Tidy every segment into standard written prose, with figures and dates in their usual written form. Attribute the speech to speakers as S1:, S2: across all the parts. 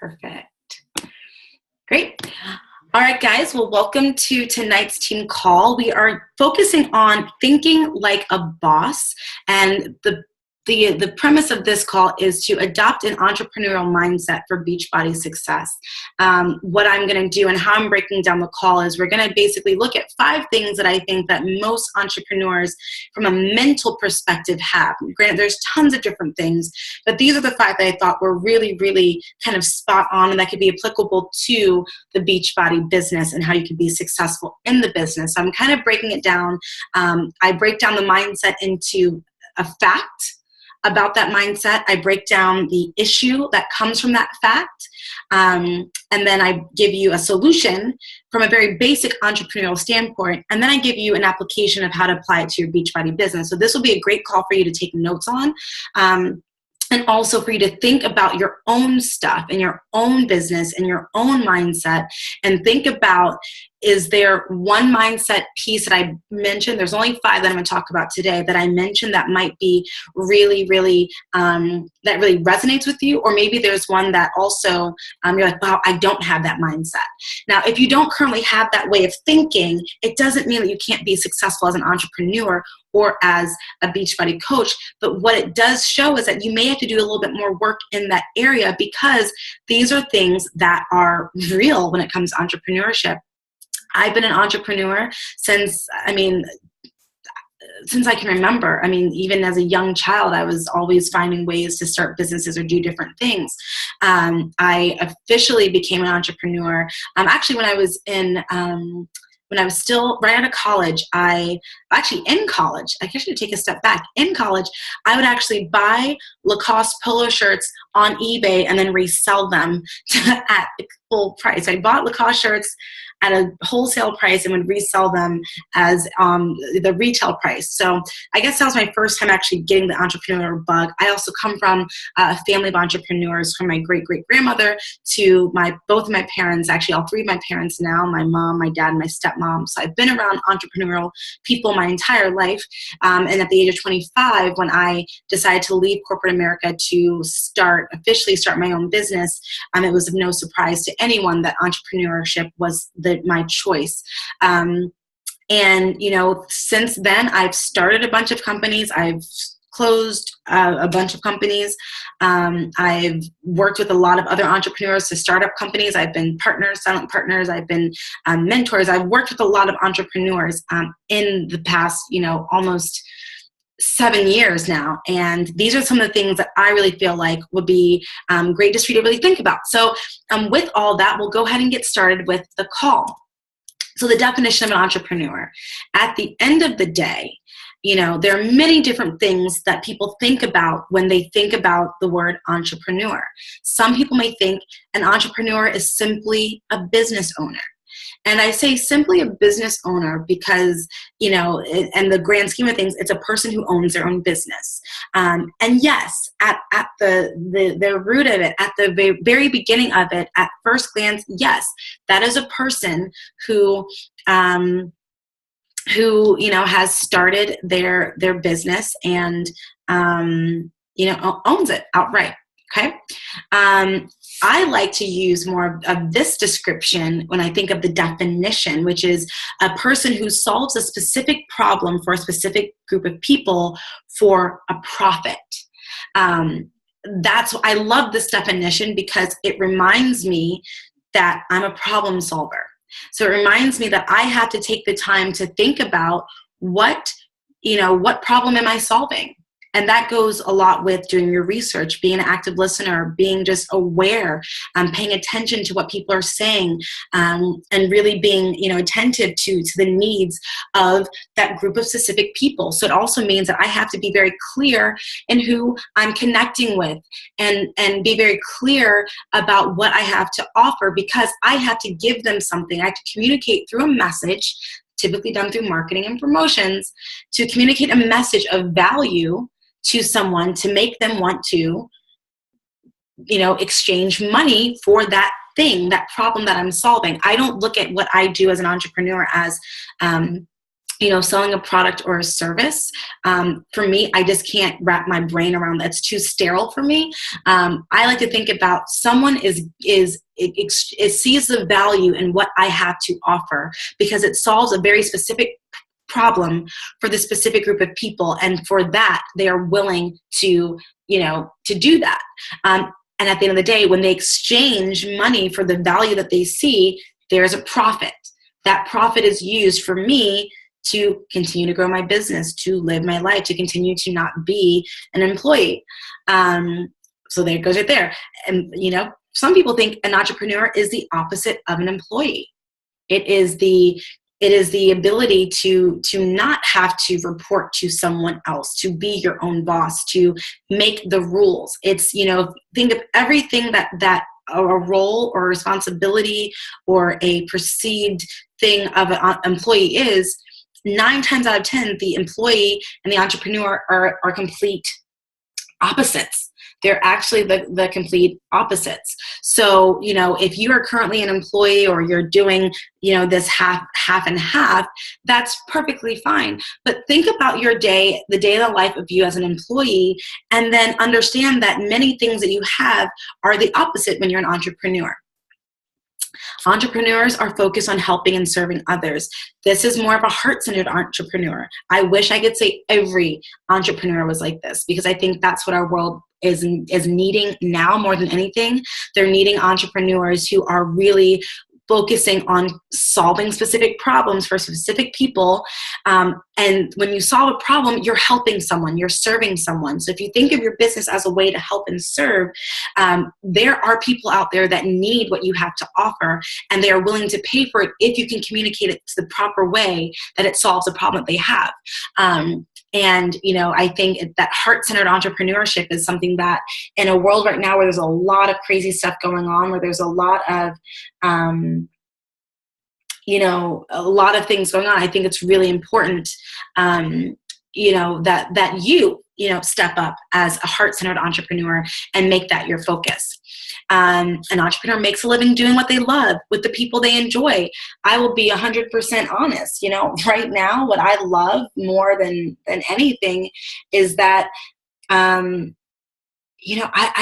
S1: Perfect. Great. All right, guys. Well, welcome to tonight's team call. We are focusing on thinking like a boss, and the premise of this call is to adopt an entrepreneurial mindset for Beachbody success. What I'm going to do and how I'm breaking down the call is we're going to basically look at 5 things that I think that most entrepreneurs from a mental perspective have. Granted, there's tons of different things, but these are the 5 that I thought were really, really kind of spot on and that could be applicable to the Beachbody business and how you can be successful in the business. So I'm kind of breaking it down. I break down the mindset into a fact about that mindset. I break down the issue that comes from that fact. And then I give you a solution from a very basic entrepreneurial standpoint. And then I give you an application of how to apply it to your Beachbody business. So this will be a great call for you to take notes on. And also for you to think about your own stuff and your own business and your own mindset and think about, is there one mindset piece that I mentioned? There's only 5 that I'm going to talk about today that I mentioned that might be really, really, that really resonates with you. Or maybe there's one that also you're like, wow, I don't have that mindset. Now, if you don't currently have that way of thinking, it doesn't mean that you can't be successful as an entrepreneur or as a Beachbody coach. But what it does show is that you may have to do a little bit more work in that area because these are things that are real when it comes to entrepreneurship. I've been an entrepreneur since I can remember. Even as a young child, I was always finding ways to start businesses or do different things. I officially became an entrepreneur. Actually, when I was still right out of college, in college, I guess I should take a step back. In college, I would actually buy Lacoste polo shirts on eBay and then resell them at full price. I bought Lacoste shirts at a wholesale price and would resell them as the retail price. So I guess that was my first time actually getting the entrepreneur bug. I also come from a family of entrepreneurs, from my great-great-grandmother to both of my parents, actually all 3 of my parents now, my mom, my dad, and my stepmom. So I've been around entrepreneurial people my entire life. And at the age of 25, when I decided to leave corporate America to officially start my own business, it was of no surprise to anyone that entrepreneurship was my choice. And, since then, I've started a bunch of companies. I've closed a bunch of companies. I've worked with a lot of other entrepreneurs to start up companies. I've been partners, silent partners. I've been mentors. I've worked with a lot of entrepreneurs in the past, almost 7 years now. And these are some of the things that I really feel like would be great just for you to really think about. So with all that, we'll go ahead and get started with the call. So the definition of an entrepreneur. At the end of the day, there are many different things that people think about when they think about the word entrepreneur. Some people may think an entrepreneur is simply a business owner. And I say simply a business owner because, in the grand scheme of things, it's a person who owns their own business. And yes, at the root of it, at the very beginning of it, at first glance, yes, that is a person who has started their business and, owns it outright. Okay. I like to use more of this description when I think of the definition, which is a person who solves a specific problem for a specific group of people for a profit. I love this definition because it reminds me that I'm a problem solver. So it reminds me that I have to take the time to think about what problem am I solving? And that goes a lot with doing your research, being an active listener, being just aware, paying attention to what people are saying, and really being, attentive to the needs of that group of specific people. So it also means that I have to be very clear in who I'm connecting with and be very clear about what I have to offer, because I have to give them something. I have to communicate through a message, typically done through marketing and promotions, to communicate a message of value to someone to make them want to, exchange money for that thing, that problem that I'm solving. I don't look at what I do as an entrepreneur as, selling a product or a service. For me, I just can't wrap my brain around that. It's too sterile for me. I like to think about someone it sees the value in what I have to offer because it solves a very specific problem for this specific group of people. And for that, they are willing to do that. And at the end of the day, when they exchange money for the value that they see, there's a profit. That profit is used for me to continue to grow my business, to live my life, to continue to not be an employee. So there it goes right there. And, some people think an entrepreneur is the opposite of an employee. It is the ability to not have to report to someone else, to be your own boss, to make the rules. It's, think of everything that a role or responsibility or a perceived thing of an employee is. 9 times out of 10, the employee and the entrepreneur are complete opposites. They're actually the complete opposites. So, if you are currently an employee or you're doing, this half and half, that's perfectly fine. But think about your day, the day of the life of you as an employee, and then understand that many things that you have are the opposite when you're an entrepreneur. Entrepreneurs are focused on helping and serving others. This is more of a heart-centered entrepreneur. I wish I could say every entrepreneur was like this, because I think that's what our world is needing now more than anything. They're needing entrepreneurs who are really focusing on solving specific problems for specific people. And when you solve a problem, you're helping someone, you're serving someone. So if you think of your business as a way to help and serve, there are people out there that need what you have to offer, and they are willing to pay for it if you can communicate it the proper way that it solves a problem that they have. And, I think that heart-centered entrepreneurship is something that in a world right now where there's a lot of crazy stuff going on, where there's a lot of, a lot of things going on, I think it's really important, that you step up as a heart-centered entrepreneur and make that your focus. An entrepreneur makes a living doing what they love with the people they enjoy. I will be 100% honest. Right now, what I love more than anything is that, I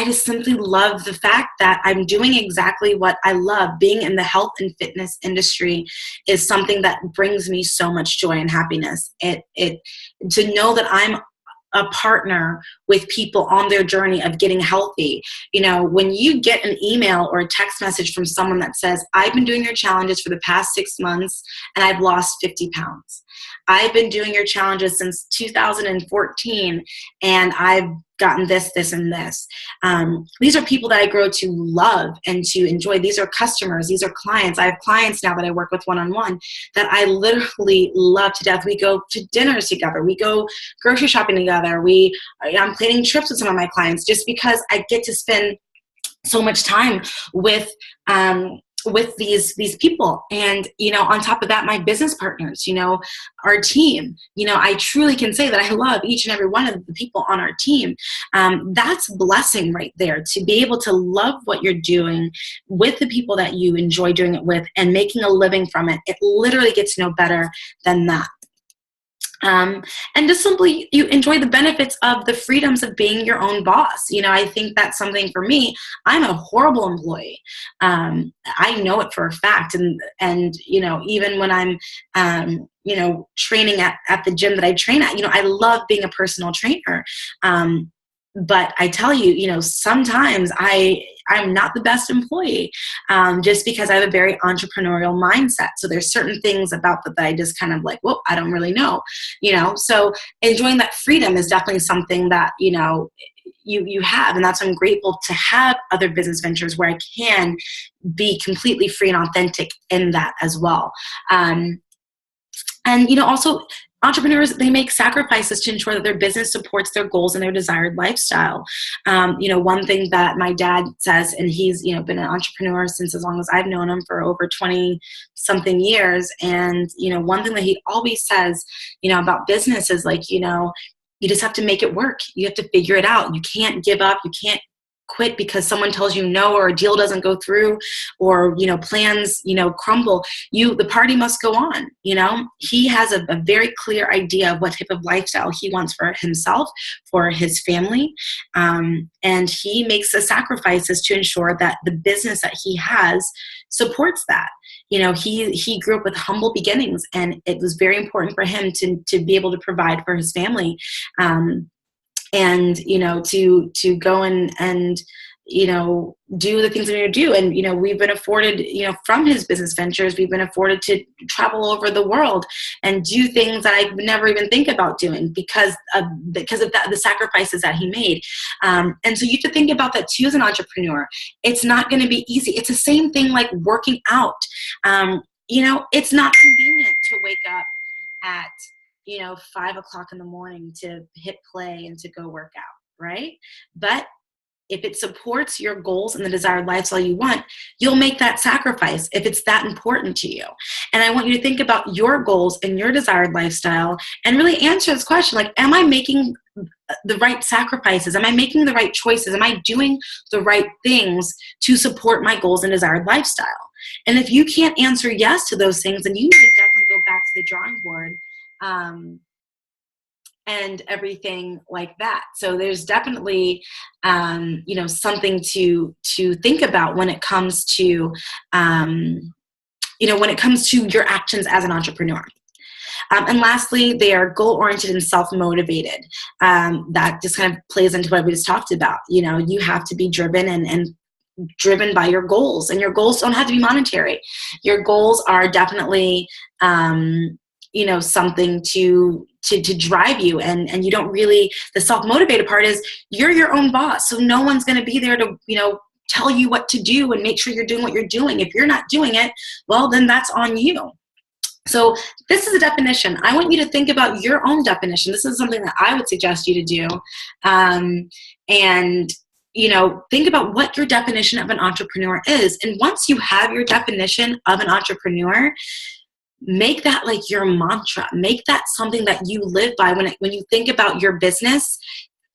S1: just simply love the fact that I'm doing exactly what I love. Being in the health and fitness industry is something that brings me so much joy and happiness. To know that I'm a partner with people on their journey of getting healthy. When you get an email or a text message from someone that says, I've been doing your challenges for the past 6 months and I've lost 50 pounds. I've been doing your challenges since 2014 and I've gotten this, and this. These are people that I grow to love and to enjoy. These are customers. These are clients. I have clients now that I work with one-on-one that I literally love to death. We go to dinners together. We go grocery shopping together. I'm planning trips with some of my clients just because I get to spend so much time with these people. And, on top of that, my business partners, our team, I truly can say that I love each and every one of the people on our team. That's a blessing right there, to be able to love what you're doing with the people that you enjoy doing it with and making a living from it. It literally gets no better than that. And just simply you enjoy the benefits of the freedoms of being your own boss. I think that's something for me. I'm a horrible employee. I know it for a fact. And even when I'm, training at the gym that I train at, I love being a personal trainer. But I tell you, sometimes I'm not the best employee, just because I have a very entrepreneurial mindset. So there's certain things about that I just kind of like, well, I don't really know, so enjoying that freedom is definitely something that, you have. And that's why I'm grateful to have other business ventures where I can be completely free and authentic in that as well. And, also entrepreneurs, they make sacrifices to ensure that their business supports their goals and their desired lifestyle. One thing that my dad says, and he's, been an entrepreneur since as long as I've known him, for over 20 something years. And, one thing that he always says, about business is like, you just have to make it work. You have to figure it out. You can't give up. You can't quit because someone tells you no, or a deal doesn't go through, or, plans, crumble. The party must go on. He has a very clear idea of what type of lifestyle he wants for himself, for his family. And he makes the sacrifices to ensure that the business that he has supports that. He grew up with humble beginnings, and it was very important for him to be able to provide for his family. And to go and do the things that we're going to do. And we've been afforded, from his business ventures, we've been afforded to travel over the world and do things that I would never even think about doing because of that, the sacrifices that he made. And so you have to think about that too as an entrepreneur. It's not going to be easy. It's the same thing like working out. It's not convenient to wake up at 5 o'clock in the morning to hit play and to go work out, right? But if it supports your goals and the desired lifestyle you want, you'll make that sacrifice if it's that important to you. And I want you to think about your goals and your desired lifestyle and really answer this question, like, am I making the right sacrifices? Am I making the right choices? Am I doing the right things to support my goals and desired lifestyle? And if you can't answer yes to those things, then you need to definitely go back to the drawing board. And everything like that. So there's definitely, something to think about when it comes to, when it comes to your actions as an entrepreneur. And lastly, they are goal-oriented and self-motivated. That just kind of plays into what we just talked about. You have to be driven and driven by your goals, and your goals don't have to be monetary. Your goals are definitely, something to drive you, and you don't really, the self-motivated part is you're your own boss. So no one's going to be there to, tell you what to do and make sure you're doing what you're doing. If you're not doing it, well, then that's on you. So this is a definition. I want you to think about your own definition. This is something that I would suggest you to do. And think about what your definition of an entrepreneur is. And once you have your definition of an entrepreneur, make that like your mantra. Make that something that you live by. When you think about your business,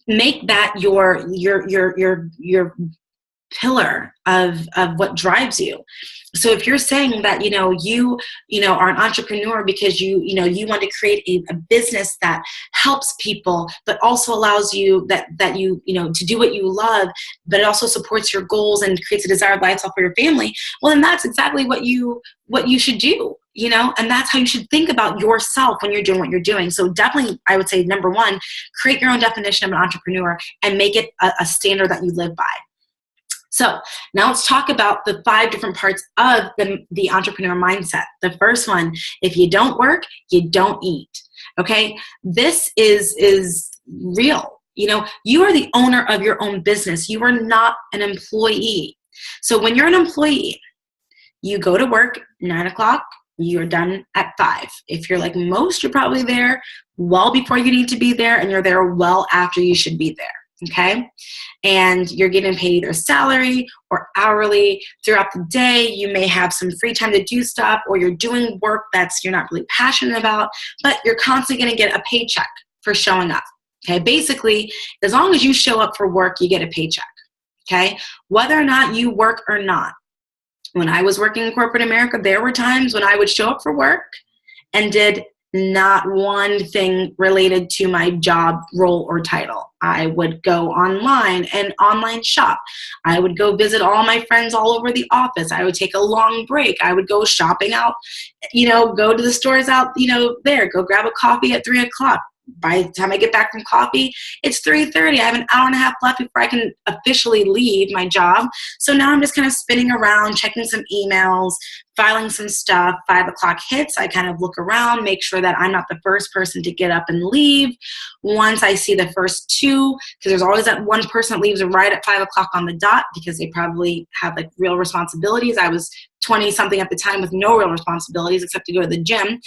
S1: make that your pillar of what drives you. So if you're saying that you are an entrepreneur because you want to create a business that helps people, but also allows you that you to do what you love, but it also supports your goals and creates a desired lifestyle for your family, well, then that's exactly what you should do. And that's how you should think about yourself when you're doing what you're doing. So definitely, I would say, number one, create your own definition of an entrepreneur and make it a standard that you live by. So now let's talk about the 5 different parts of the entrepreneur mindset. The first one, if you don't work, you don't eat. Okay? This is real. You are the owner of your own business. You are not an employee. So when you're an employee, you go to work 9 o'clock, you're done at 5. If you're like most, you're probably there well before you need to be there, and you're there well after you should be there. Okay? And you're getting paid either salary or hourly throughout the day. You may have some free time to do stuff, or you're doing work you're not really passionate about, but you're constantly going to get a paycheck for showing up. Okay? Basically, as long as you show up for work, you get a paycheck. Okay? Whether or not you work or not. When I was working in corporate America, there were times when I would show up for work and did not one thing related to my job role or title. I would go online and online shop. I would go visit all my friends all over the office. I would take a long break. I would go shopping out, go to the stores out, there, go grab a coffee at 3 o'clock. By the time I get back from coffee, it's 3:30. I have an hour and a half left before I can officially leave my job. So now I'm just kind of spinning around, checking some emails, filing some stuff. 5 o'clock hits. I kind of look around, make sure that I'm not the first person to get up and leave. Once I see the first 2, because there's always that one person that leaves right at 5 o'clock on the dot because they probably have like real responsibilities. I was 20 something at the time with no real responsibilities except to go to the gym.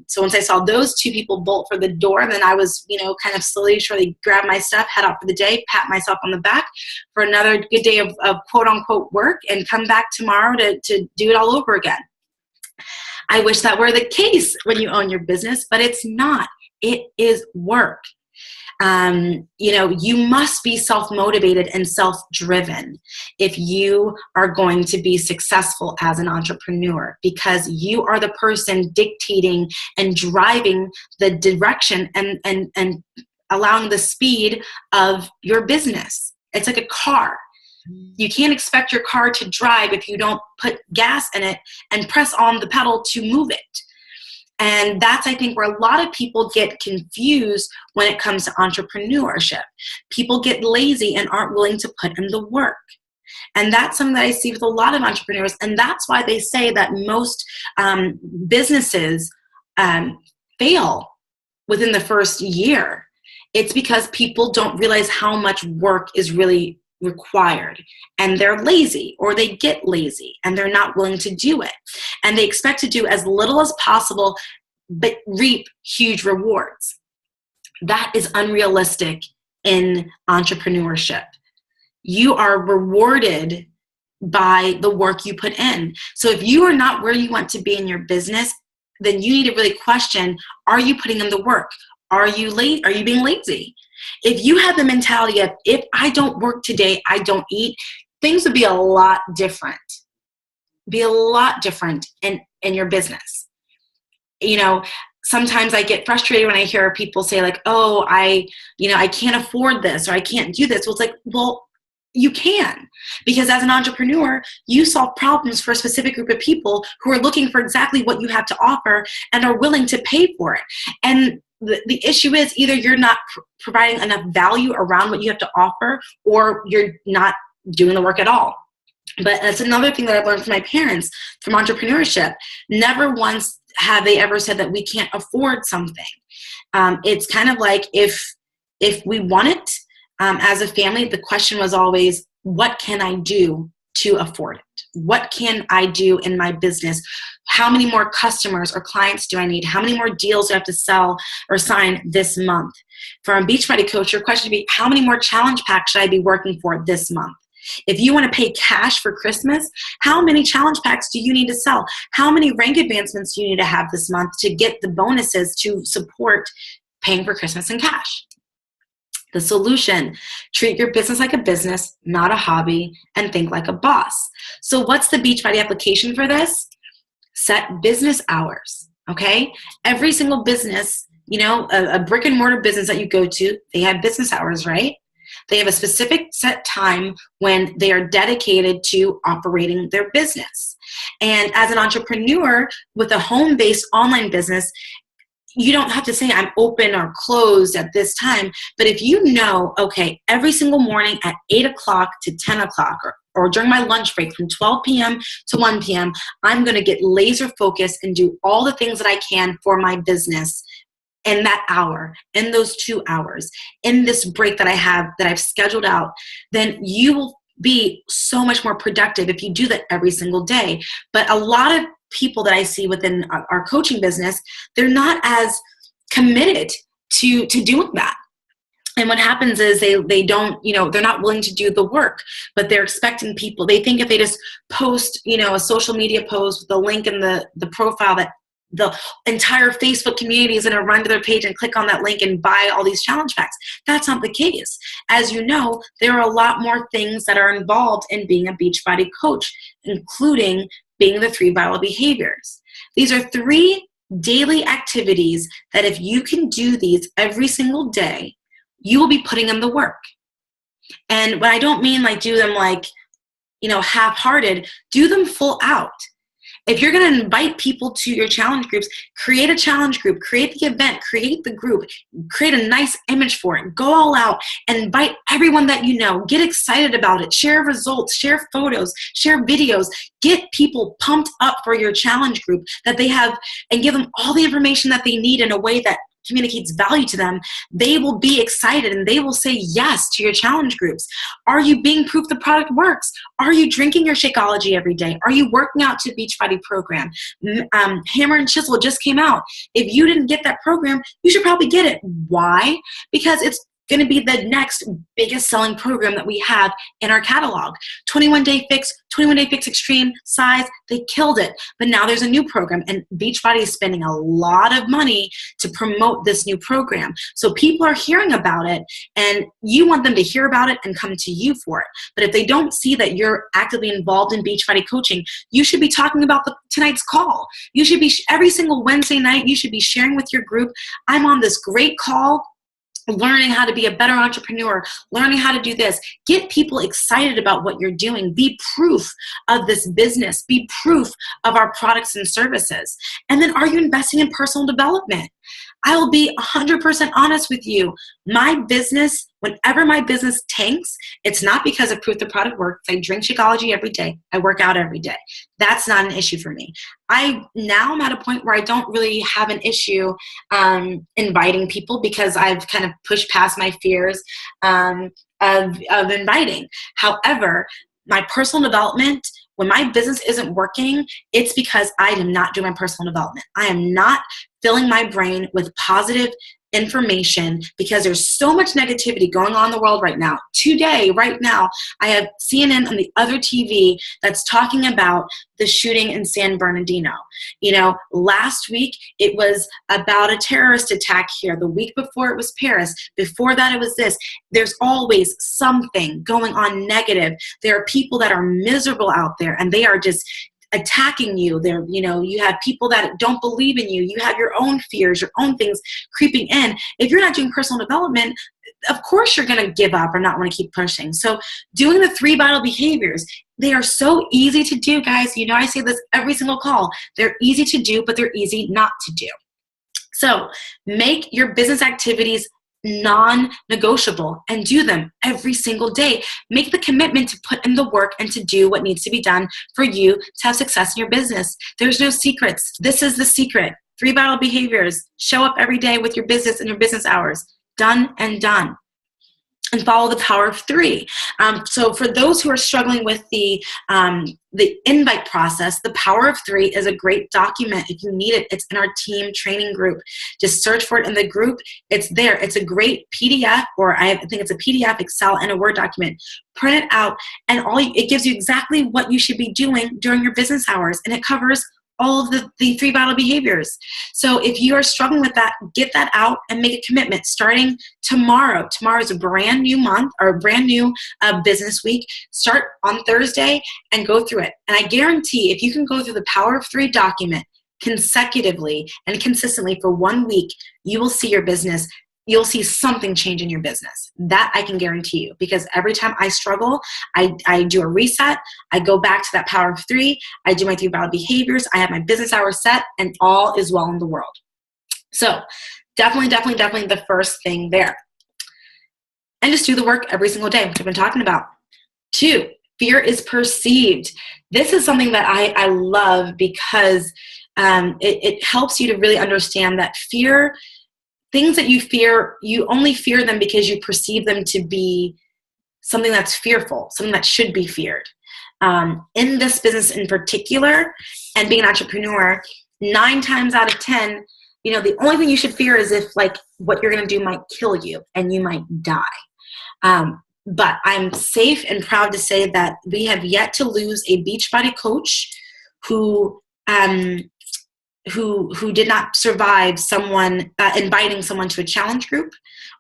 S1: So once I saw those 2 people bolt for the door, then I was, kind of slowly, surely grab my stuff, head out for the day, pat myself on the back for another good day of quote unquote work, and come back tomorrow to do it all over again. I wish that were the case when you own your business, but it's not. It is work. You must be self-motivated and self-driven if you are going to be successful as an entrepreneur, because you are the person dictating and driving the direction and allowing the speed of your business. It's like a car. You can't expect your car to drive if you don't put gas in it and press on the pedal to move it. And that's, I think, where a lot of people get confused when it comes to entrepreneurship. People get lazy and aren't willing to put in the work. And that's something that I see with a lot of entrepreneurs. And that's why they say that most businesses fail within the first year. It's because people don't realize how much work is really required, and they're lazy, or they get lazy and they're not willing to do it, and they expect to do as little as possible but reap huge rewards. That is unrealistic in entrepreneurship. You are rewarded by the work you put in. So if you are not where you want to be in your business, then you need to really question, are you putting in the work? Are you late? Are you being lazy? If you have the mentality of, if I don't work today, I don't eat, things would be a lot different. Be a lot different in your business. Sometimes I get frustrated when I hear people say like, oh, I can't afford this, or I can't do this. Well, it's like, well, you can, because as an entrepreneur, you solve problems for a specific group of people who are looking for exactly what you have to offer and are willing to pay for it. And the issue is, either you're not providing enough value around what you have to offer, or you're not doing the work at all. But that's another thing that I've learned from my parents from entrepreneurship. Never once have they ever said that we can't afford something. It's kind of like, if we want it as a family, the question was always, what can I do to afford it? What can I do in my business? How many more customers or clients do I need? How many more deals do I have to sell or sign this month? For a Beachbody coach, your question would be, how many more challenge packs should I be working for this month? If you want to pay cash for Christmas, how many challenge packs do you need to sell? How many rank advancements do you need to have this month to get the bonuses to support paying for Christmas in cash? The solution: treat your business like a business, not a hobby, and think like a boss. So what's the Beachbody application for this? Set business hours, okay? Every single business, a brick and mortar business that you go to, they have business hours, right? They have a specific set time when they are dedicated to operating their business. And as an entrepreneur with a home-based online business, you don't have to say I'm open or closed at this time. But if you know, okay, every single morning at 8 o'clock to 10 o'clock, or during my lunch break from 12 p.m. to 1 p.m., I'm going to get laser focused and do all the things that I can for my business in that hour, in those 2 hours, in this break that I have, that I've scheduled out, then you will be so much more productive if you do that every single day. But a lot of people that I see within our coaching business, they're not as committed to doing that. And what happens is they don't, they're not willing to do the work, but they're expecting people. They think if they just post, a social media post with the link in the profile, that the entire Facebook community is going to run to their page and click on that link and buy all these challenge packs. That's not the case. As you know, there are a lot more things that are involved in being a Beachbody coach, including being the 3 vital behaviors. These are 3 daily activities that if you can do these every single day, you will be putting in the work. And what I don't mean like do them like, half-hearted, do them full out. If you're going to invite people to your challenge groups, create a challenge group, create the event, create the group, create a nice image for it, go all out and invite everyone that you know, get excited about it, share results, share photos, share videos, get people pumped up for your challenge group that they have, and give them all the information that they need in a way that communicates value to them. They will be excited and they will say yes to your challenge groups. Are you being proof the product works? Are you drinking your Shakeology every day? Are you working out to Beachbody program? Hammer and Chisel just came out. If you didn't get that program, you should probably get it. Why? Because it's going to be the next biggest selling program that we have in our catalog. 21-day fix, 21-day fix extreme size, they killed it. But now there's a new program, and Beachbody is spending a lot of money to promote this new program. So people are hearing about it, and you want them to hear about it and come to you for it. But if they don't see that you're actively involved in Beachbody coaching, you should be talking about tonight's call. You should be, every single Wednesday night, you should be sharing with your group, I'm on this great call, learning how to be a better entrepreneur, learning how to do this. Get people excited about what you're doing. Be proof of this business. Be proof of our products and services. And then, are you investing in personal development? I will be 100% honest with you. My business, whenever my business tanks, it's not because of proof the product works. I drink Shakeology every day. I work out every day. That's not an issue for me. Now I'm at a point where I don't really have an issue inviting people, because I've kind of pushed past my fears of inviting. However, my personal development, when my business isn't working, it's because I am not doing my personal development. I am not filling my brain with positive information, because there's so much negativity going on in the world right now. Today, right now, I have CNN on the other TV that's talking about the shooting in San Bernardino. Last week it was about a terrorist attack here. The week before it was Paris. Before that it was this. There's always something going on negative. There are people that are miserable out there, and they are just attacking you. You have people that don't believe in you. You have your own fears, your own things creeping in. If you're not doing personal development, of course you're going to give up or not want to keep pushing. So doing the 3 vital behaviors, they are so easy to do, guys. I say this every single call. They're easy to do, but they're easy not to do. So make your business activities non-negotiable and do them every single day. Make the commitment to put in the work and to do what needs to be done for you to have success in your business. There's no secrets. This is the secret. 3 vital behaviors. Show up every day with your business and your business hours. Done and done. And follow the power of 3. So for those who are struggling with the invite process, the power of 3 is a great document. If you need it, it's in our team training group. Just search for it in the group. It's there. It's a great PDF, or I think it's a PDF, Excel, and a Word document. Print it out, and it gives you exactly what you should be doing during your business hours, and it covers all of the 3 vital behaviors. So if you are struggling with that, get that out and make a commitment starting tomorrow. Tomorrow is a brand new month, or a brand new business week. Start on Thursday and go through it. And I guarantee if you can go through the Power of 3 document consecutively and consistently for 1 week, you will see your business. You'll see something change in your business. That I can guarantee you, because every time I struggle, I do a reset. I go back to that power of 3. I do my 3 vital behaviors. I have my business hours set, and all is well in the world. So definitely the first thing there. And just do the work every single day, which I've been talking about. 2, fear is perceived. This is something that I love, because it helps you to really understand that fear, things that you fear, you only fear them because you perceive them to be something that's fearful, something that should be feared. In this business in particular, and being an entrepreneur, 9 times out of 10, the only thing you should fear is if what you're going to do might kill you and you might die. But I'm safe and proud to say that we have yet to lose a Beachbody coach who did not survive someone inviting someone to a challenge group,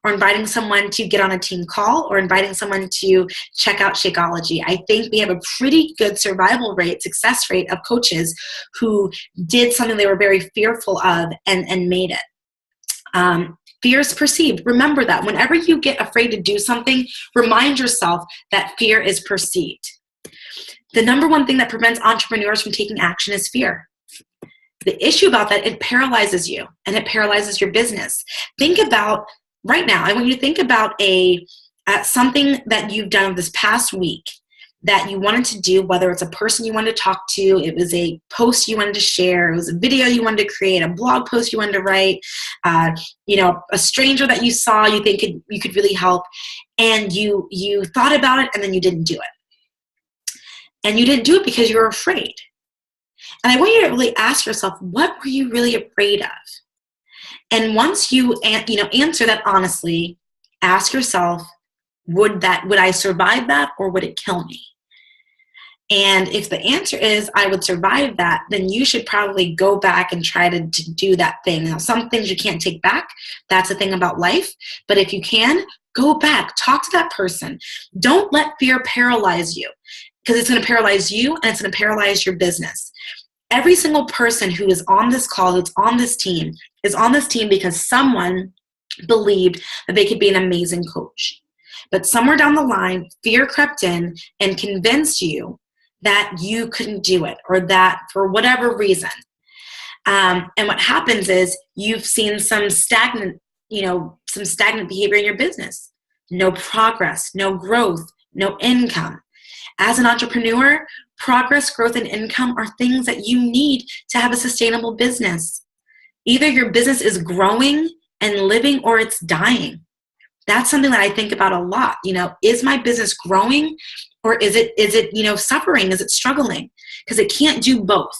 S1: or inviting someone to get on a team call, or inviting someone to check out Shakeology. I think we have a pretty good survival rate, success rate of coaches who did something they were very fearful of and made it. Fear is perceived. Remember that. Whenever you get afraid to do something, remind yourself that fear is perceived. The number one thing that prevents entrepreneurs from taking action is fear. The issue about that, it paralyzes you, and it paralyzes your business. Think about right now, I want you to think about something that you've done this past week that you wanted to do, whether it's a person you wanted to talk to, it was a post you wanted to share, it was a video you wanted to create, a blog post you wanted to write, a stranger that you saw you think you could really help, and you thought about it and then you didn't do it. And you didn't do it because you were afraid. And I want you to really ask yourself, what were you really afraid of? And once you answer that honestly, ask yourself, would I survive that, or would it kill me? And if the answer is I would survive that, then you should probably go back and try to do that thing. Now, some things you can't take back. That's the thing about life. But if you can, go back, talk to that person. Don't let fear paralyze you, because it's going to paralyze you and it's going to paralyze your business. Every single person who is on this call, who's on this team, is on this team because someone believed that they could be an amazing coach. But somewhere down the line, fear crept in and convinced you that you couldn't do it, or that for whatever reason. And what happens is you've seen some stagnant behavior in your business. No progress, no growth, no income. As an entrepreneur, progress, growth, and income are things that you need to have a sustainable business. Either your business is growing and living, or it's dying. That's something that I think about a lot. Is my business growing, or is it suffering? Is it struggling? Because it can't do both.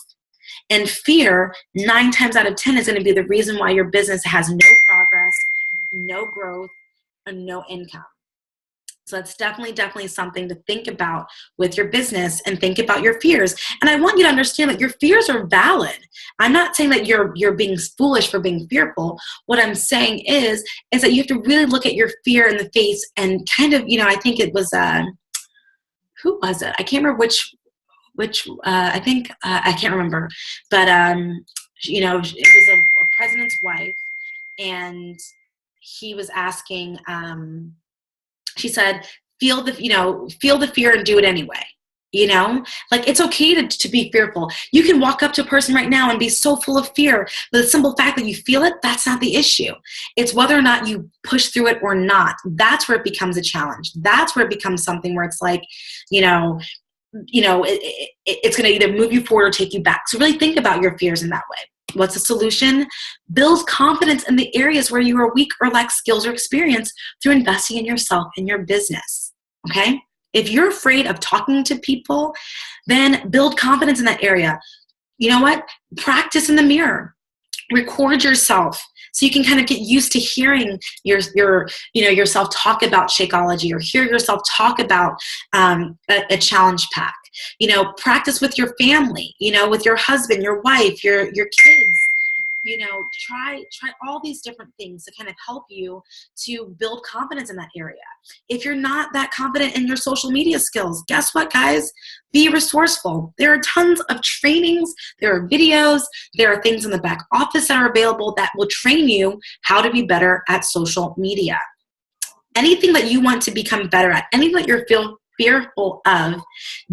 S1: And fear, 9 times out of 10, is going to be the reason why your business has no progress, no growth, and no income. So that's definitely something to think about with your business, and think about your fears. And I want you to understand that your fears are valid. I'm not saying that you're being foolish for being fearful. What I'm saying is that you have to really look at your fear in the face and kind of, I think it was, who was it? I can't remember which I think, I can't remember, but, it was a president's wife, and he was asking, she said, feel the fear and do it anyway. Like, it's okay to be fearful. You can walk up to a person right now and be so full of fear, but the simple fact that you feel it, that's not the issue. It's whether or not you push through it or not. That's where it becomes a challenge. That's where it becomes something where it's like, it's going to either move you forward or take you back. So really think about your fears in that way. What's the solution? Build confidence in the areas where you are weak or lack skills or experience through investing in yourself and your business. Okay? If you're afraid of talking to people, then build confidence in that area. You know what? Practice in the mirror. Record yourself so you can kind of get used to hearing yourself talk about Shakeology, or hear yourself talk about a challenge pack. Practice with your family, with your husband, your wife, your kids. Try all these different things to kind of help you to build confidence in that area. If you're not that confident in your social media skills, guess what, guys? Be resourceful. There are tons of trainings, there are videos, there are things in the back office that are available that will train you how to be better at social media. Anything that you want to become better at, anything that you're fearful of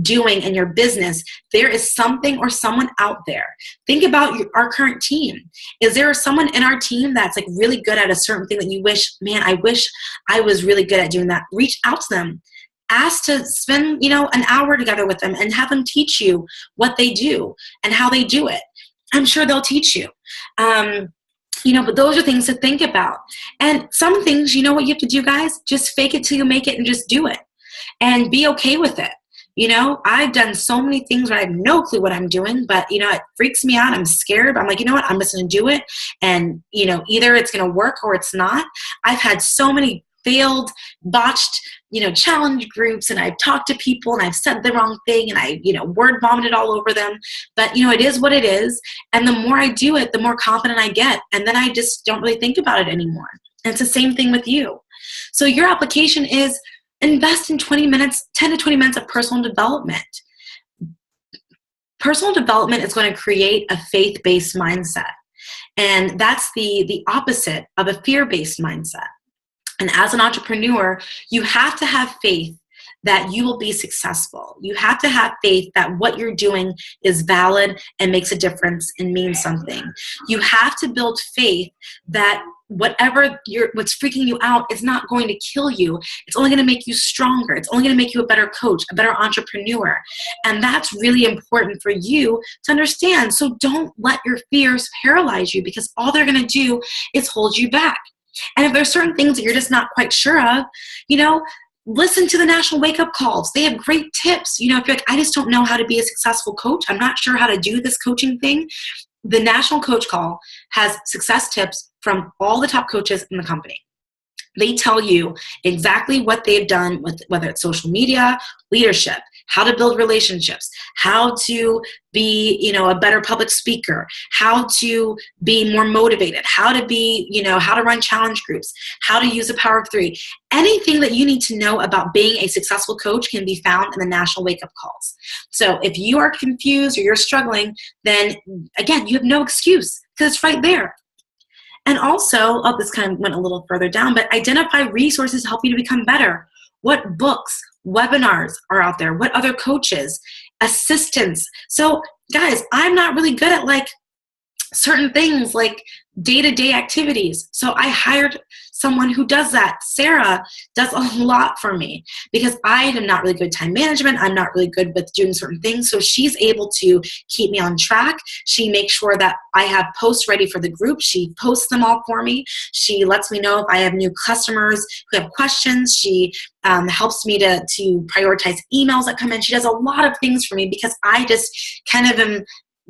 S1: doing in your business, there is something or someone out there. Think about our current team. Is there someone in our team that's like really good at a certain thing that you wish, man, I wish I was really good at doing that? Reach out to them. Ask to spend, an hour together with them and have them teach you what they do and how they do it. I'm sure they'll teach you. But those are things to think about. And some things, what you have to do, guys? Just fake it till you make it and just do it. And be okay with it. I've done so many things where I have no clue what I'm doing, but, it freaks me out. I'm scared. I'm like, you know what? I'm just going to do it. And, either it's going to work or it's not. I've had so many failed, botched, challenge groups, and I've talked to people and I've said the wrong thing and I, word vomited all over them. But, it is what it is. And the more I do it, the more confident I get. And then I just don't really think about it anymore. And it's the same thing with you. So your application is invest in 10 to 20 minutes of personal development. Personal development is going to create a faith-based mindset. And that's the opposite of a fear-based mindset. And as an entrepreneur, you have to have faith that you will be successful. You have to have faith that what you're doing is valid and makes a difference and means something. You have to build faith that what's freaking you out is not going to kill you. It's only going to make you stronger. It's only going to make you a better coach, a better entrepreneur. And that's really important for you to understand. So don't let your fears paralyze you, because all they're going to do is hold you back. And if there's certain things that you're just not quite sure of, listen to the National Wake Up Calls. They have great tips. If you're like, I just don't know how to be a successful coach, I'm not sure how to do this coaching thing. The National Coach Call has success tips from all the top coaches in the company. They tell you exactly what they've done with whether it's social media, leadership, how to build relationships, how to be, a better public speaker, how to be more motivated, how to be, how to run challenge groups, how to use the power of three. Anything that you need to know about being a successful coach can be found in the National Wake Up Calls. So if you are confused or you're struggling, then again, you have no excuse because it's right there. And also, this kind of went a little further down, but identify resources to help you to become better. What books, webinars are out there? What other coaches, assistants? So guys, I'm not really good at certain things like day-to-day activities. So I hired someone who does that. Sarah does a lot for me because I am not really good at time management. I'm not really good with doing certain things. So she's able to keep me on track. She makes sure that I have posts ready for the group. She posts them all for me. She lets me know if I have new customers who have questions. She helps me to prioritize emails that come in. She does a lot of things for me because I just kind of am,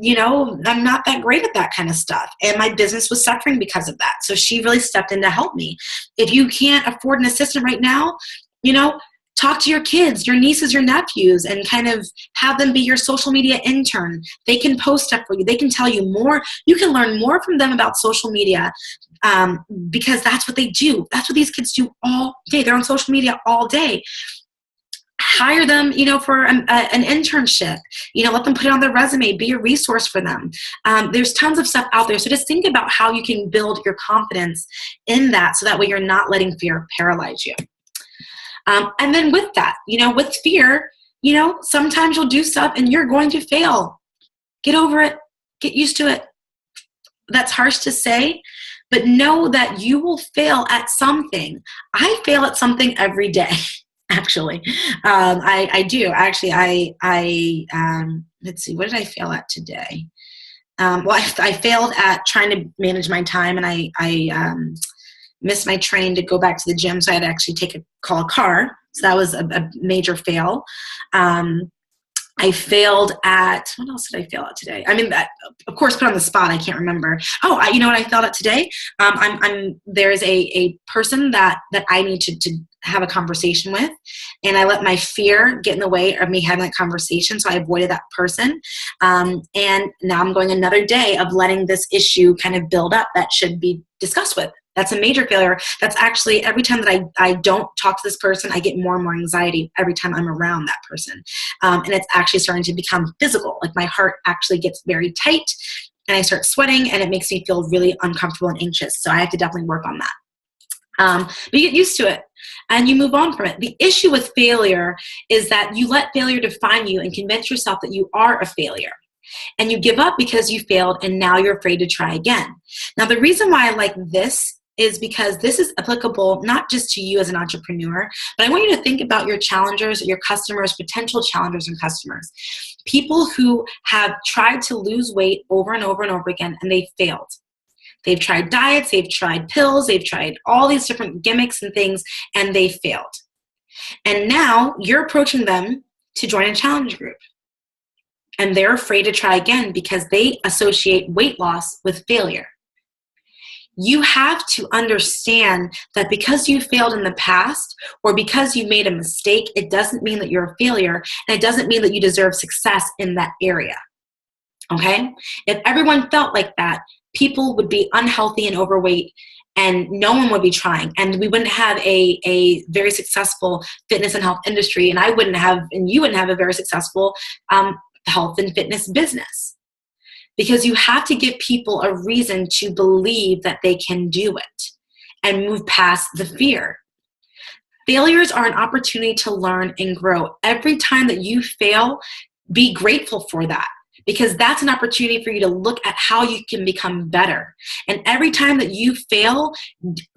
S1: I'm not that great at that kind of stuff. And my business was suffering because of that. So she really stepped in to help me. If you can't afford an assistant right now, talk to your kids, your nieces, your nephews, and kind of have them be your social media intern. They can post stuff for you. They can tell you more. You can learn more from them about social media because that's what they do. That's what these kids do all day. They're on social media all day. Hire them, for an internship. Let them put it on their resume. Be a resource for them. There's tons of stuff out there. So just think about how you can build your confidence in that so that way you're not letting fear paralyze you. And then with that, with fear, sometimes you'll do stuff and you're going to fail. Get over it. Get used to it. That's harsh to say, but know that you will fail at something. I fail at something every day. Actually, I do. Actually, let's see, what did I fail at today? I failed at trying to manage my time, and I missed my train to go back to the gym, so I had to actually call a car. So that was a major fail. I failed at, what else did I fail at today? I mean, of course, put on the spot, I can't remember. Oh, you know what I failed at today? There's a person that I need to have a conversation with, and I let my fear get in the way of me having that conversation, so I avoided that person. And now I'm going another day of letting this issue kind of build up that should be discussed with. That's a major failure. That's actually every time that I don't talk to this person, I get more and more anxiety every time I'm around that person. And it's actually starting to become physical. Like my heart actually gets very tight and I start sweating and it makes me feel really uncomfortable and anxious. So I have to definitely work on that. But you get used to it and you move on from it. The issue with failure is that you let failure define you and convince yourself that you are a failure. And you give up because you failed and now you're afraid to try again. Now, the reason why I like this is because this is applicable not just to you as an entrepreneur, but I want you to think about your challengers, your customers, potential challengers and customers. People who have tried to lose weight over and over and over again and they failed. They've tried diets, they've tried pills, they've tried all these different gimmicks and things, and they failed. And now you're approaching them to join a challenge group. And they're afraid to try again because they associate weight loss with failure. You have to understand that because you failed in the past or because you made a mistake, it doesn't mean that you're a failure, and it doesn't mean that you deserve success in that area. Okay? If everyone felt like that, people would be unhealthy and overweight and no one would be trying, and we wouldn't have a very successful fitness and health industry, and you wouldn't have a very successful health and fitness business. Because you have to give people a reason to believe that they can do it and move past the fear. Failures are an opportunity to learn and grow. Every time that you fail, be grateful for that, because that's an opportunity for you to look at how you can become better. And every time that you fail,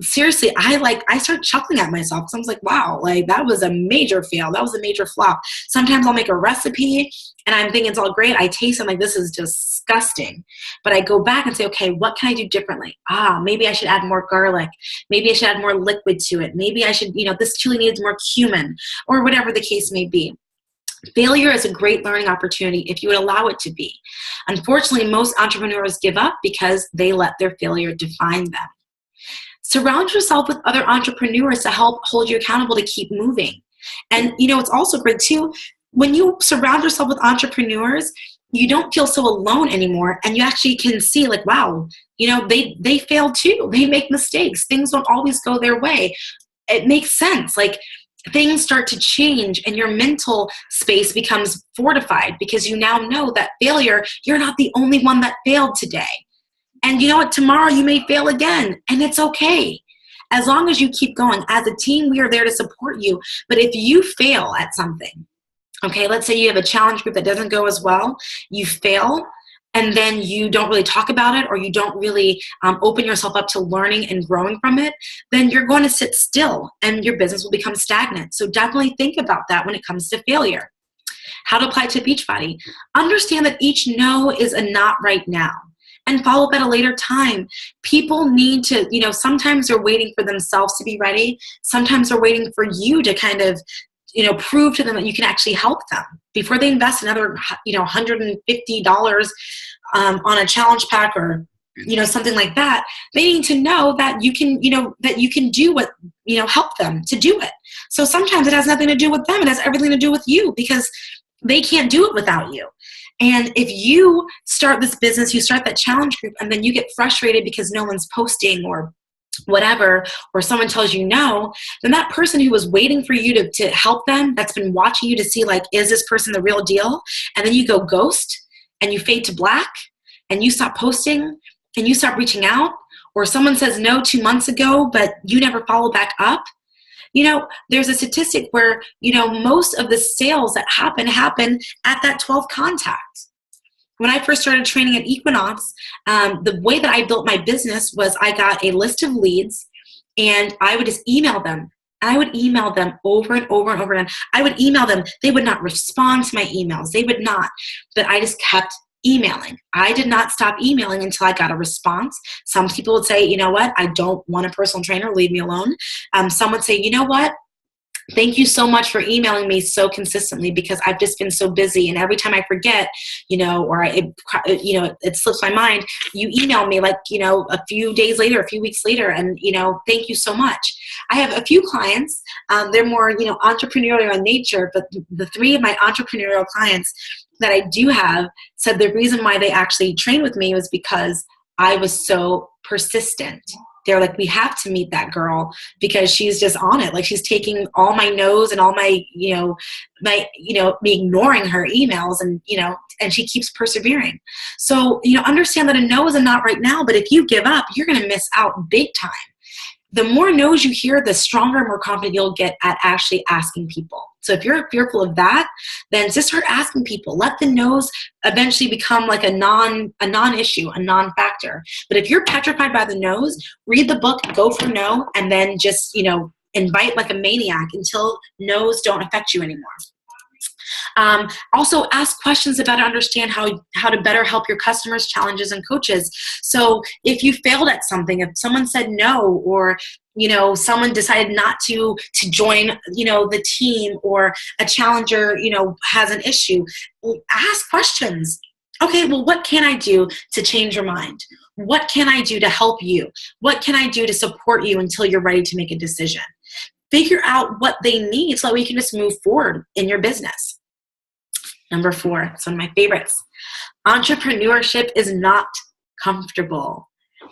S1: seriously, I start chuckling at myself because I was like, wow, that was a major fail. That was a major flop. Sometimes I'll make a recipe and I'm thinking it's all great. I taste it, I'm like, this is disgusting. But I go back and say, okay, what can I do differently? Maybe I should add more garlic. Maybe I should add more liquid to it. Maybe I should, this chili needs more cumin, or whatever the case may be. Failure is a great learning opportunity if you would allow it to be. Unfortunately, most entrepreneurs give up because they let their failure define them. Surround yourself with other entrepreneurs to help hold you accountable to keep moving. And it's also great too, when you surround yourself with entrepreneurs, you don't feel so alone anymore, and you actually can see like, wow, they fail too. They make mistakes. Things don't always go their way. It makes sense. Like, things start to change and your mental space becomes fortified because you now know that failure, you're not the only one that failed today. And you know what? Tomorrow you may fail again, and it's okay. As long as you keep going. As a team, we are there to support you. But if you fail at something, okay, let's say you have a challenge group that doesn't go as well, you fail, and then you don't really talk about it, or you don't really open yourself up to learning and growing from it, then you're going to sit still and your business will become stagnant. So definitely think about that when it comes to failure. How to apply to Beachbody. Understand that each no is a not right now, and follow up at a later time. People need to, sometimes they're waiting for themselves to be ready. Sometimes they're waiting for you to kind of, prove to them that you can actually help them before they invest another, $150 on a challenge pack or, something like that. They need to know that you can, that you can do what, help them to do it. So sometimes it has nothing to do with them. It has everything to do with you, because they can't do it without you. And if you start this business, you start that challenge group, and then you get frustrated because no one's posting or whatever, or someone tells you no, then that person who was waiting for you to help them, that's been watching you to see, like, is this person the real deal? And then you go ghost and you fade to black and you stop posting and you stop reaching out, or someone says no 2 months ago, but you never follow back up. There's a statistic where, most of the sales that happen at that 12th contact. When I first started training at Equinox, the way that I built my business was I got a list of leads, and I would just email them. I would email them over and over and over again. I would email them. They would not respond to my emails. They would not. But I just kept emailing. I did not stop emailing until I got a response. Some people would say, you know what? I don't want a personal trainer. Leave me alone. Some would say, you know what? Thank you so much for emailing me so consistently, because I've just been so busy, and every time I forget, or it slips my mind, you email me like, a few days later, a few weeks later, and, thank you so much. I have a few clients, they're more, entrepreneurial in nature, but the three of my entrepreneurial clients that I do have said the reason why they actually trained with me was because I was so persistent. They're like, we have to meet that girl because she's just on it. Like, she's taking all my no's and all my, me ignoring her emails, and, and she keeps persevering. So, understand that a no is a not right now, but if you give up, you're going to miss out big time. The more no's you hear, the stronger and more confident you'll get at actually asking people. So if you're fearful of that, then just start asking people. Let the no's eventually become like a non-issue, a non-factor. But if you're petrified by the no's, read the book, Go for No, and then just, invite like a maniac until no's don't affect you anymore. Also, ask questions about to understand how to better help your customers, challenges, and coaches. So if you failed at something, if someone said no, or someone decided not to join the team, or a challenger has an issue, ask questions. Okay, well, what can I do to change your mind? What can I do to help you? What can I do to support you until you're ready to make a decision? Figure out what they need so that we can just move forward in your business. Number 4, it's one of my favorites. Entrepreneurship is not comfortable.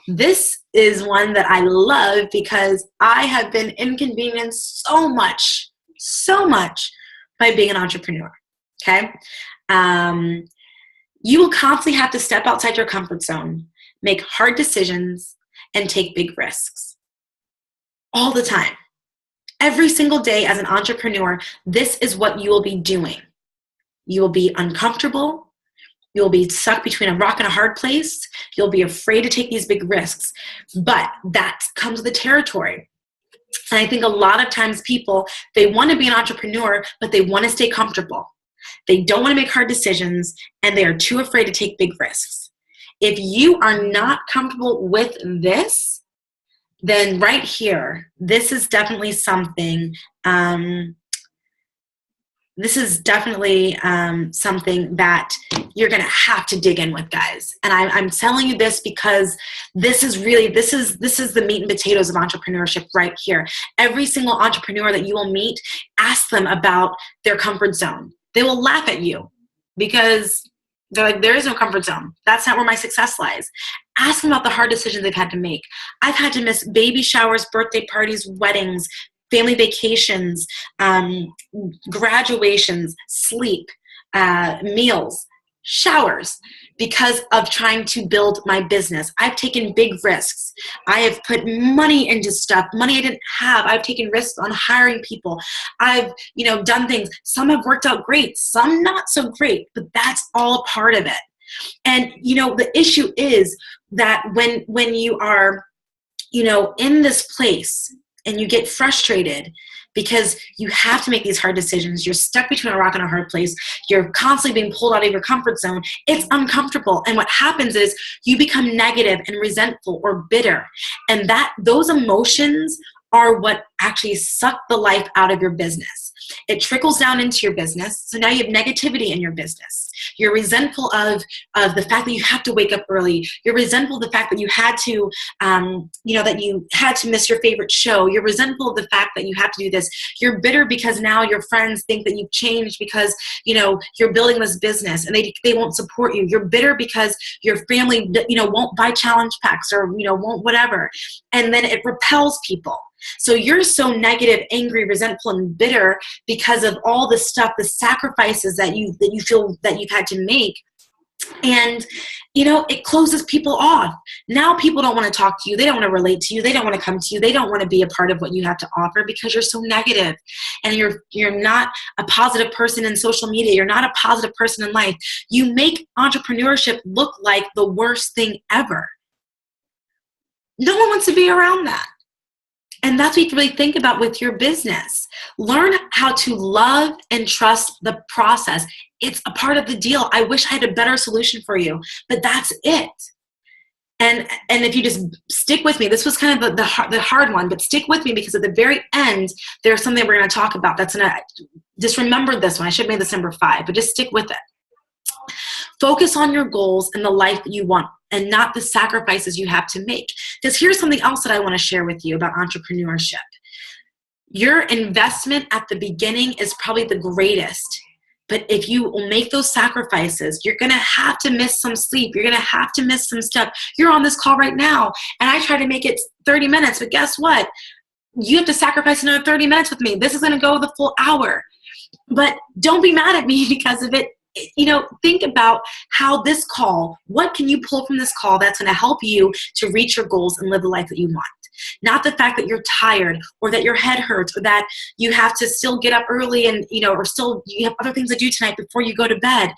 S1: This is one that I love because I have been inconvenienced so much by being an entrepreneur. Okay? You will constantly have to step outside your comfort zone, make hard decisions, and take big risks. All the time. Every single day as an entrepreneur, this is what you will be doing. You will be uncomfortable. You'll be stuck between a rock and a hard place. You'll be afraid to take these big risks. But that comes with the territory. And I think a lot of times people, they want to be an entrepreneur, but they want to stay comfortable. They don't want to make hard decisions, and they are too afraid to take big risks. If you are not comfortable with this, then right here, this is definitely something this is definitely something that you're going to have to dig in with, guys. And I'm telling you this because this is the meat and potatoes of entrepreneurship right here. Every single entrepreneur that you will meet, ask them about their comfort zone. They will laugh at you because they're like, there is no comfort zone. That's not where my success lies. Ask them about the hard decisions they've had to make. I've had to miss baby showers, birthday parties, weddings, family vacations, graduations, sleep, meals, showers, because of trying to build my business. I've taken big risks. I have put money into stuff, money I didn't have. I've taken risks on hiring people. I've, done things. Some have worked out great, some not so great, but that's all a part of it. And, the issue is that when you are, in this place, and you get frustrated because you have to make these hard decisions. You're stuck between a rock and a hard place. You're constantly being pulled out of your comfort zone. It's uncomfortable. And what happens is you become negative and resentful or bitter. And those emotions are what actually suck the life out of your business. It trickles down into your business. So now you have negativity in your business. You're resentful of the fact that you have to wake up early. You're resentful of the fact that you had to, miss your favorite show. You're resentful of the fact that you have to do this. You're bitter because now your friends think that you've changed because, you're building this business and they won't support you. You're bitter because your family, won't buy challenge packs or, won't whatever. And then it repels people. So you're so negative, angry, resentful, and bitter because of all the stuff, the sacrifices that you feel that you've had to make. And, it closes people off. Now people don't want to talk to you. They don't want to relate to you. They don't want to come to you. They don't want to be a part of what you have to offer because you're so negative and you're not a positive person in social media. You're not a positive person in life. You make entrepreneurship look like the worst thing ever. No one wants to be around that. And that's what you really think about with your business. Learn how to love and trust the process. It's a part of the deal. I wish I had a better solution for you, but that's it. And if you just stick with me, this was kind of the hard one, but stick with me because at the very end, there's something we're going to talk about. Just remember this one. I should have made this number 5, but just stick with it. Focus on your goals and the life that you want and not the sacrifices you have to make. Because here's something else that I want to share with you about entrepreneurship. Your investment at the beginning is probably the greatest. But if you will make those sacrifices, you're going to have to miss some sleep. You're going to have to miss some stuff. You're on this call right now, and I try to make it 30 minutes. But guess what? You have to sacrifice another 30 minutes with me. This is going to go the full hour. But don't be mad at me because of it. Think about how this call, what can you pull from this call that's going to help you to reach your goals and live the life that you want? Not the fact that you're tired or that your head hurts or that you have to still get up early and, or still you have other things to do tonight before you go to bed.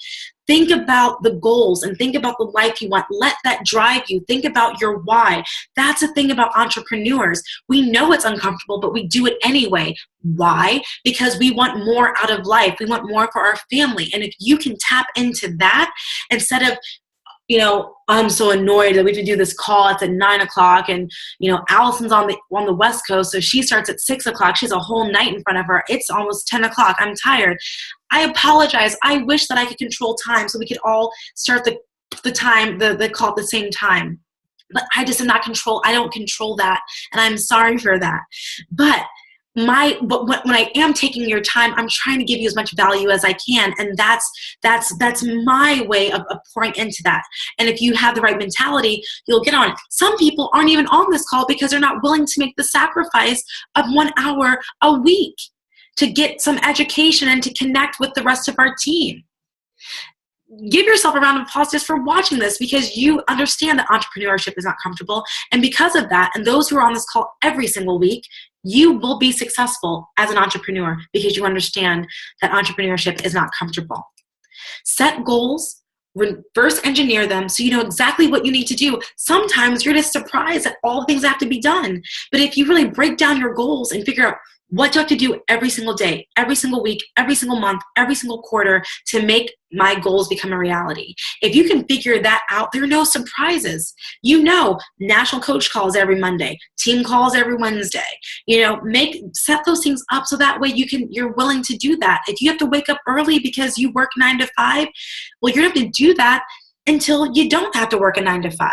S1: Think about the goals and think about the life you want. Let that drive you. Think about your why. That's the thing about entrepreneurs. We know it's uncomfortable, but we do it anyway. Why? Because we want more out of life. We want more for our family. And if you can tap into that instead of, I'm so annoyed that we have to do this call. It's at 9:00 and, Allison's on the West Coast. So she starts at 6:00. She has a whole night in front of her. It's almost 10:00. I'm tired. I apologize. I wish that I could control time so we could all start the time, the call at the same time. But I just am not control. I don't control that. And I'm sorry for that. But when I am taking your time, I'm trying to give you as much value as I can. And that's my way of pouring into that. And if you have the right mentality, you'll get on it. Some people aren't even on this call because they're not willing to make the sacrifice of 1 hour a week to get some education and to connect with the rest of our team. Give yourself a round of applause just for watching this because you understand that entrepreneurship is not comfortable. And because of that, and those who are on this call every single week, you will be successful as an entrepreneur because you understand that entrepreneurship is not comfortable. Set goals, reverse engineer them so you know exactly what you need to do. Sometimes you're just surprised at all the things that have to be done. But if you really break down your goals and figure out What do I have to do every single day, every single week, every single month, every single quarter to make my goals become a reality? If you can figure that out, there are no surprises. National coach calls every Monday, team calls every Wednesday. Set those things up so that way you're willing to do that. If you have to wake up early because you work 9 to 5, well, you're going to have to do that until you don't have to work a 9 to 5.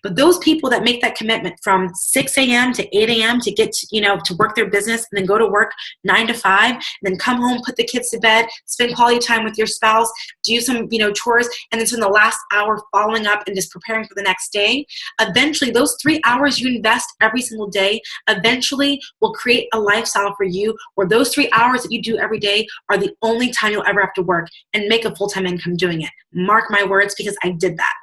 S1: But those people that make that commitment from 6 a.m. to 8 a.m. to get to work their business and then go to work 9 to 5, and then come home, put the kids to bed, spend quality time with your spouse, do some chores, and then spend the last hour following up and just preparing for the next day. Eventually, those 3 hours you invest every single day eventually will create a lifestyle for you where those 3 hours that you do every day are the only time you'll ever have to work and make a full-time income doing it. Mark my words, because I did that.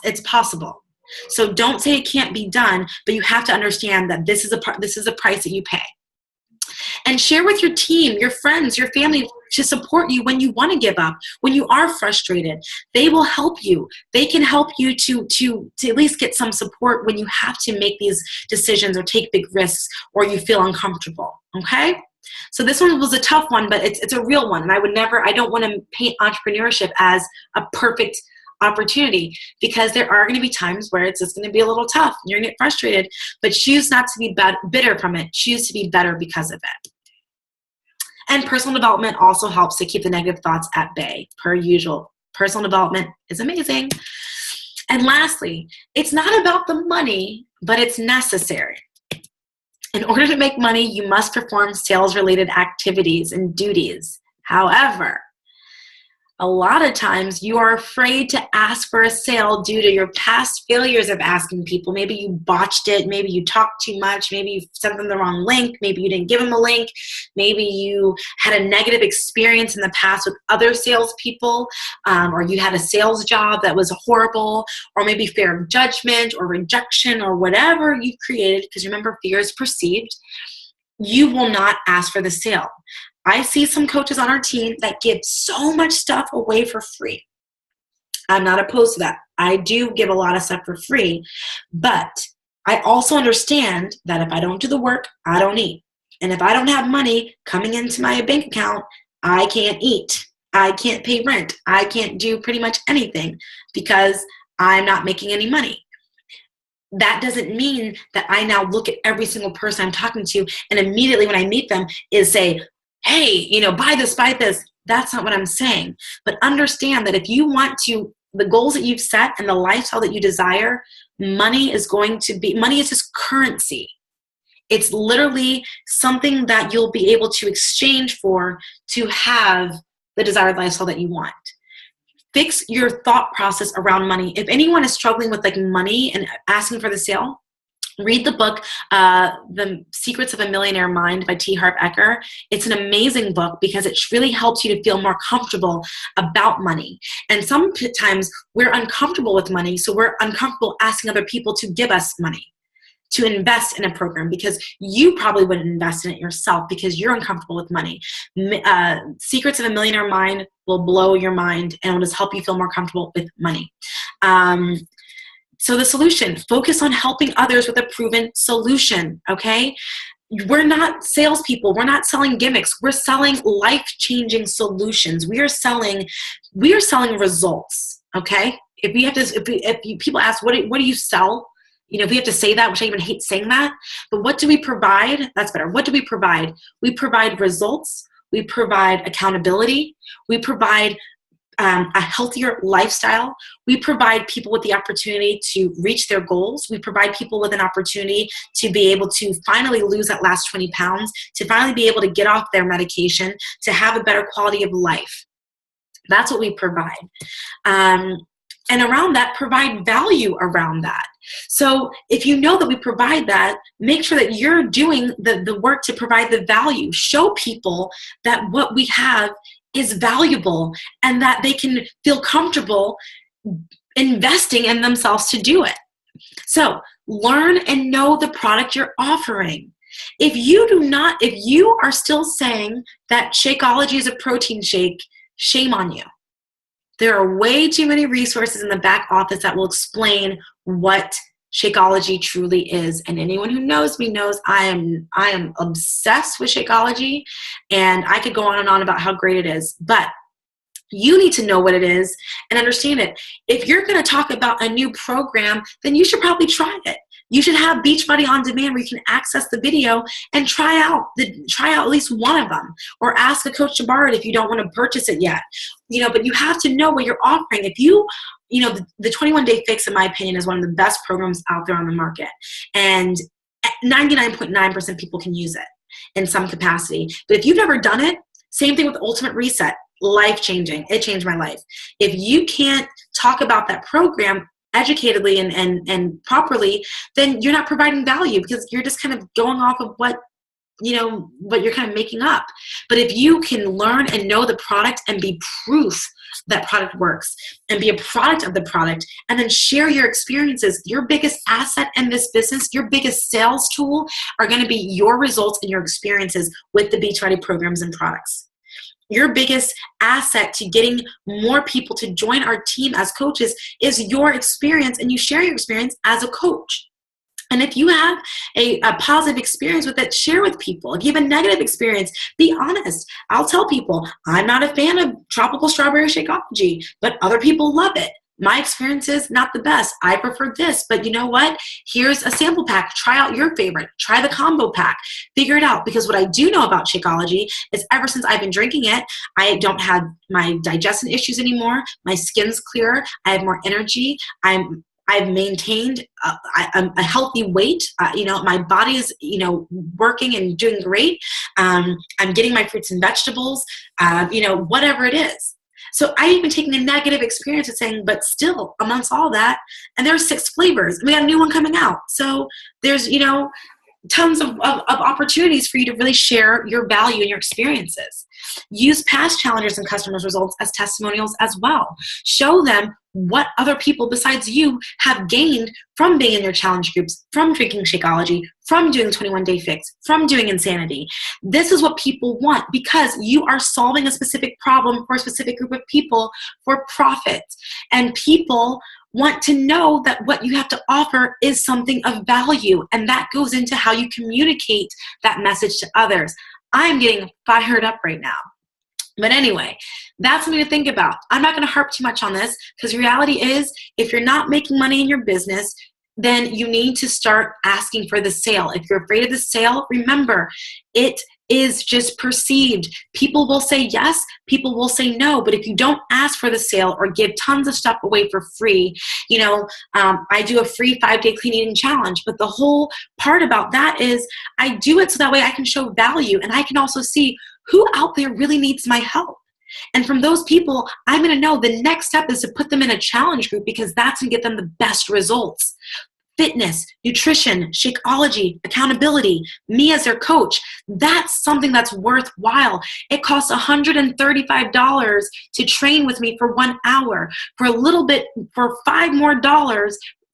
S1: It's possible. So don't say it can't be done, but you have to understand that this is a price that you pay. And share with your team, your friends, your family to support you when you want to give up, when you are frustrated. They will help you. They can help you to at least get some support when you have to make these decisions or take big risks or you feel uncomfortable. Okay? So this one was a tough one, but it's a real one. And I don't want to paint entrepreneurship as a perfect opportunity, because there are going to be times where it's just going to be a little tough. You're going to get frustrated, but choose not to be bitter from it. Choose to be better because of it. And personal development also helps to keep the negative thoughts at bay, per usual. Personal development is amazing. And lastly, it's not about the money, but it's necessary. In order to make money, you must perform sales-related activities and duties. However, a lot of times you are afraid to ask for a sale due to your past failures of asking people. Maybe you botched it. Maybe you talked too much. Maybe you sent them the wrong link. Maybe you didn't give them a link. Maybe you had a negative experience in the past with other salespeople, or you had a sales job that was horrible, or maybe fear of judgment or rejection or whatever you've created, because remember, fear is perceived. You will not ask for the sale. I see some coaches on our team that give so much stuff away for free. I'm not opposed to that. I do give a lot of stuff for free, but I also understand that if I don't do the work, I don't eat. And if I don't have money coming into my bank account, I can't eat. I can't pay rent. I can't do pretty much anything because I'm not making any money. That doesn't mean that I now look at every single person I'm talking to and immediately when I meet them is say, hey, buy this. That's not what I'm saying. But understand that if you want the goals that you've set and the lifestyle that you desire, money is just currency. It's literally something that you'll be able to exchange for to have the desired lifestyle that you want. Fix your thought process around money. If anyone is struggling with money and asking for the sale, read the book, The Secrets of a Millionaire Mind by T. Harv Eker. It's an amazing book because it really helps you to feel more comfortable about money. And sometimes we're uncomfortable with money, so we're uncomfortable asking other people to give us money, to invest in a program, because you probably wouldn't invest in it yourself because you're uncomfortable with money. Secrets of a Millionaire Mind will blow your mind and will just help you feel more comfortable with money. So the solution, focus on helping others with a proven solution, okay? We're not salespeople. We're not selling gimmicks. We're selling life-changing solutions. We are selling results, okay? If people ask, what do you sell? If we have to say that, which I even hate saying that, but what do we provide? That's better. What do we provide? We provide results. We provide accountability. We provide a healthier lifestyle. We provide people with the opportunity to reach their goals. We provide people with an opportunity to be able to finally lose that last 20 pounds, to finally be able to get off their medication, to have a better quality of life. That's what we provide. And around that, provide value around that. So if you know that we provide that, make sure that you're doing the work to provide the value. Show people that what we have is valuable and that they can feel comfortable investing in themselves to do it. So learn and know the product you're offering. If you are still saying that Shakeology is a protein shake, shame on you. There are way too many resources in the back office that will explain what Shakeology truly is. And anyone who knows me knows I am obsessed with Shakeology, and I could go on and on about how great it is. But you need to know what it is and understand it. If you're going to talk about a new program, then you should probably try it. You should have Beachbody On Demand where you can access the video and try out at least one of them, or ask a coach to borrow it if you don't want to purchase it yet. But you have to know what you're offering. If the 21-day fix, in my opinion, is one of the best programs out there on the market, and 99.9% people can use it in some capacity. But if you've never done it, same thing with Ultimate Reset. Life-changing. It changed my life. If you can't talk about that program educatedly and properly, then you're not providing value, because you're just kind of going off of what you're kind of making up. But if you can learn and know the product and be proof that product works and be a product of the product, and then share your experiences, your biggest asset in this business, your biggest sales tool are going to be your results and your experiences with the Beachbody programs and products. Your biggest asset to getting more people to join our team as coaches is your experience, and you share your experience as a coach. And if you have a positive experience with it, share with people. If you have a negative experience, be honest. I'll tell people, I'm not a fan of tropical strawberry Shakeology, but other people love it. My experience is not the best. I prefer this, but you know what? Here's a sample pack. Try out your favorite. Try the combo pack. Figure it out. Because what I do know about Shakeology is ever since I've been drinking it, I don't have my digestion issues anymore. My skin's clearer. I have more energy. I've maintained a healthy weight. My body is, working and doing great. I'm getting my fruits and vegetables, whatever it is. So I even taken a negative experience of saying, but still, amongst all that, and there's 6 flavors. We got a new one coming out. So there's, tons of opportunities for you to really share your value and your experiences. Use past challenges and customers' results as testimonials as well. Show them what other people besides you have gained from being in your challenge groups, from drinking Shakeology, from doing 21-day fix, from doing Insanity. This is what people want, because you are solving a specific problem for a specific group of people for profit. And people want to know that what you have to offer is something of value, and that goes into how you communicate that message to others. I'm getting fired up right now. But anyway, that's something to think about. I'm not going to harp too much on this, because reality is, if you're not making money in your business, then you need to start asking for the sale. If you're afraid of the sale, remember, it is just perceived. People will say yes, people will say no, but if you don't ask for the sale or give tons of stuff away for free, I do a free 5-day clean eating challenge, but the whole part about that is I do it so that way I can show value, and I can also see who out there really needs my help. And from those people, I'm going to know the next step is to put them in a challenge group, because that's going to get them the best results. Fitness, nutrition, Shakeology, accountability, me as their coach, that's something that's worthwhile. It costs $135 to train with me for 1 hour. For a little bit, for $5 more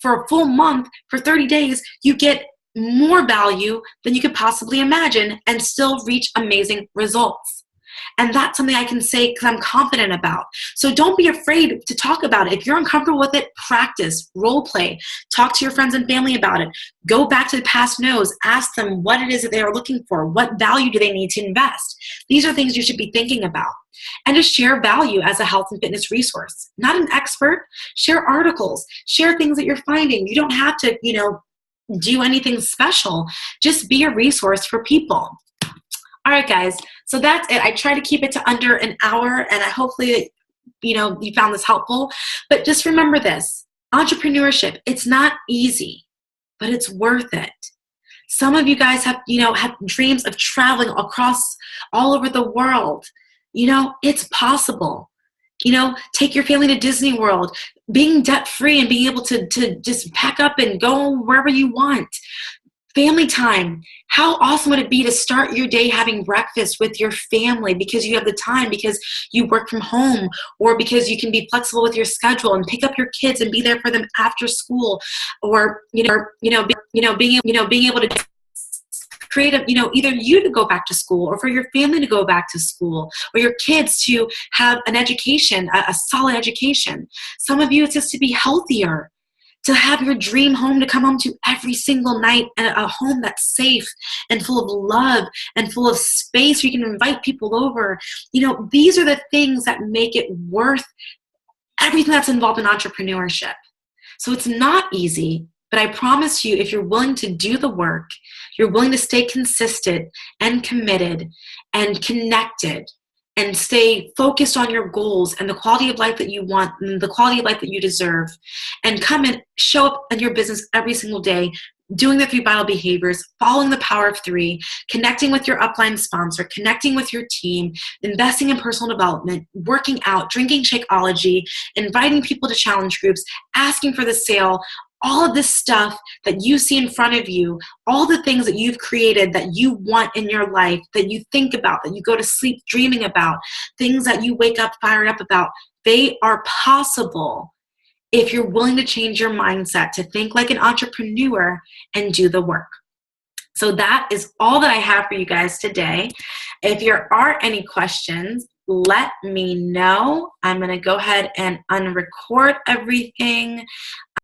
S1: for a full month, for 30 days, you get more value than you could possibly imagine and still reach amazing results. And that's something I can say because I'm confident about. So don't be afraid to talk about it. If you're uncomfortable with it, practice, role play, talk to your friends and family about it. Go back to the past no's, ask them what it is that they are looking for. What value do they need to invest? These are things you should be thinking about. And just share value as a health and fitness resource. Not an expert. Share articles. Share things that you're finding. You don't have to, do anything special. Just be a resource for people. All right, guys. So that's it. I try to keep it to under an hour, and I hopefully, you found this helpful. But just remember this: entrepreneurship, it's not easy, but it's worth it. Some of you guys have dreams of traveling across all over the world. It's possible. Take your family to Disney World, being debt-free and being able to just pack up and go wherever you want. Family time. How awesome would it be to start your day having breakfast with your family because you have the time, because you work from home, or because you can be flexible with your schedule and pick up your kids and be there for them after school, or being able to create either you to go back to school, or for your family to go back to school, or your kids to have an education, a solid education. Some of you, it's just to be healthier. to have your dream home to come home to every single night, and a home that's safe and full of love and full of space where you can invite people over. These are the things that make it worth everything that's involved in entrepreneurship. So it's not easy, but I promise you, if you're willing to do the work, you're willing to stay consistent and committed and connected and stay focused on your goals and the quality of life that you want and the quality of life that you deserve, and come and show up in your business every single day, doing the 3 vital behaviors, following the power of 3, connecting with your upline sponsor, connecting with your team, investing in personal development, working out, drinking Shakeology, inviting people to challenge groups, asking for the sale, all of this stuff that you see in front of you, all the things that you've created that you want in your life, that you think about, that you go to sleep dreaming about, things that you wake up fired up about, they are possible if you're willing to change your mindset to think like an entrepreneur and do the work. So that is all that I have for you guys today. If there are any questions, let me know. I'm going to go ahead and unrecord everything.